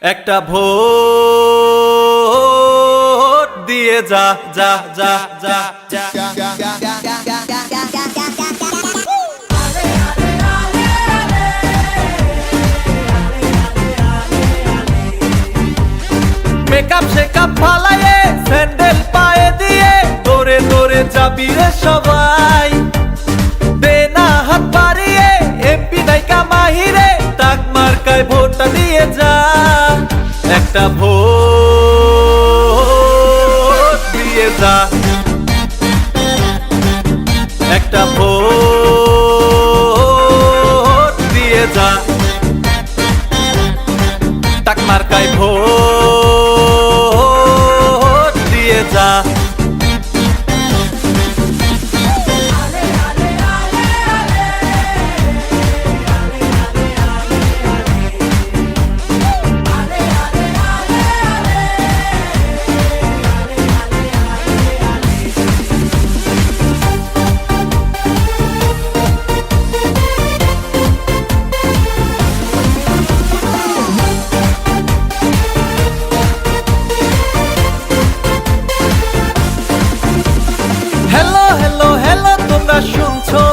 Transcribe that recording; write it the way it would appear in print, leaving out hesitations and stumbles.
একটা ভোট দিয়ে যা যা যা যা যা মেকআপ শেকআপ ফালায়ে স্যান্ডেল পায়ে দিয়ে দৌড়ে দৌড়ে যাবি রে সবাই দে না হাত বাড়িয়ে এমপি নাইকা মাহিরে তাক মার্কায় ভোটটা দিয়ে যা একটা ভোট দিয়ে যা একটা ভোট দিয়ে যা তাক মার্কায় ভোট দিয়ে যা শুনছো